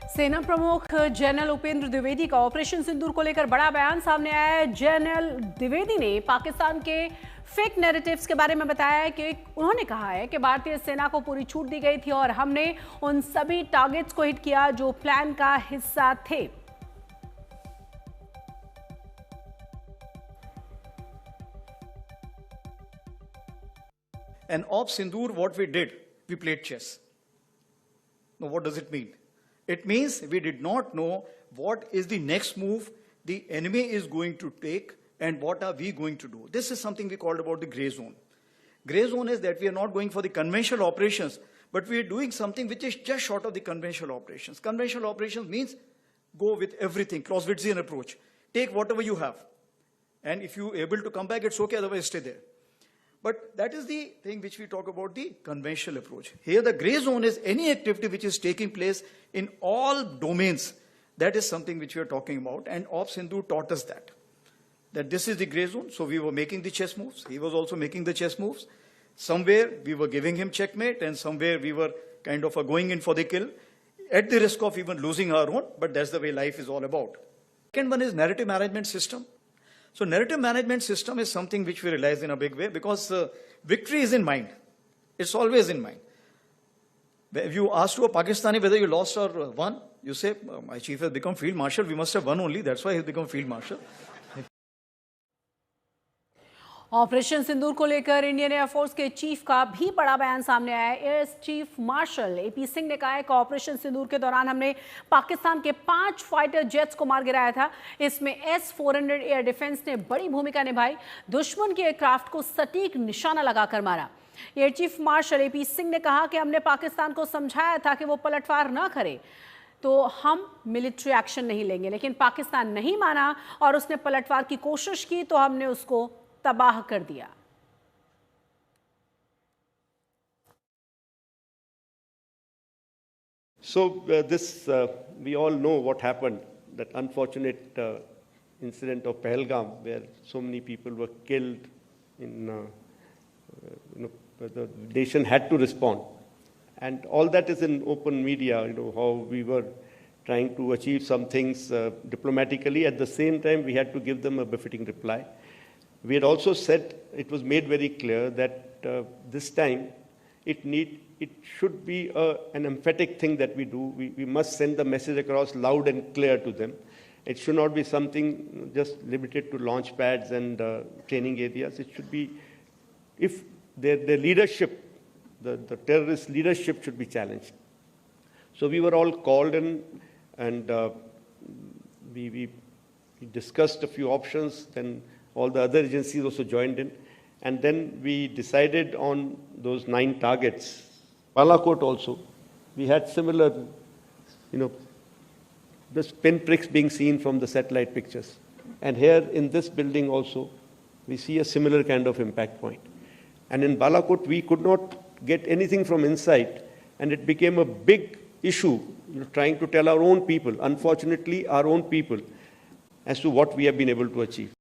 सेना प्रमुख जनरल उपेंद्र द्विवेदी का ऑपरेशन सिंदूर को लेकर बड़ा बयान सामने आया है। जनरल द्विवेदी ने पाकिस्तान के फेक नैरेटिव्स के बारे में बताया है कि उन्होंने कहा है कि भारतीय सेना को पूरी छूट दी गई थी और हमने उन सभी टारगेट्स को हिट किया जो प्लान का हिस्सा थे। And of Sindoor, what we did, we played chess. Now, what does it mean? It means we did not know what is the next move the enemy is going to take and what are we going to do. This is something we called about the gray zone. Gray zone is that we are not going for the conventional operations, but we are doing something which is just short of the conventional operations. Conventional operations means go with everything, Clausewitzian approach. Take whatever you have. And if you're able to come back, it's okay, otherwise stay there. But that is the thing which we talk about the conventional approach. Here the gray zone is any activity which is taking place in all domains. That is something which we are talking about, and Op Sindhu taught us that this is the gray zone. So we were making the chess moves. He was also making the chess moves. Somewhere we were giving him checkmate, and somewhere we were kind of going in for the kill, at the risk of even losing our own, but that's the way life is all about. Second one is narrative management system. So narrative management system is something which we realize in a big way because victory is in mind. It's always in mind. If you ask to a Pakistani whether you lost or won, you say, my chief has become field marshal, we must have won only, that's why he's become field marshal. Operation Sindoor को लेकर Indian air force के chief का भी बड़ा बयान सामने आया है। Air chief marshal AP Singh ने कहा है कि ऑपरेशन सिंदूर के दौरान हमने पाकिस्तान के 5 फाइटर जेट्स को मार गिराया था। इसमें S-400 एयर डिफेंस ने बड़ी भूमिका निभाई, दुश्मन के एयरक्राफ्ट को सटीक निशाना लगाकर मारा। Air chief marshal AP Singh ने कहा कि हमने पाकिस्तान को समझाया था कि वो पलटवार न करे तो हम मिलिट्री एक्शन नहीं लेंगे, लेकिन पाकिस्तान नहीं माना और उसने पलटवार की कोशिश की तो हमने उसको तबाह कर दिया। So we all know what happened, that unfortunate incident of Pahalgam, where so many people were killed. The nation had to respond, and all that is in open media. How we were trying to achieve some things diplomatically. At the same time, we had to give them a befitting reply. We had also said, it was made very clear that this time it should be an emphatic thing that we do. We must send the message across loud and clear to them. It should not be something just limited to launch pads and training areas. It should be, if their leadership, the terrorist leadership should be challenged. So we were all called in, and we discussed a few options. Then all the other agencies also joined in. And then we decided on those 9 targets. Balakot also, we had similar, the pinpricks being seen from the satellite pictures. And here in this building also, we see a similar kind of impact point. And in Balakot, we could not get anything from inside. And it became a big issue, trying to tell our own people, unfortunately our own people, as to what we have been able to achieve.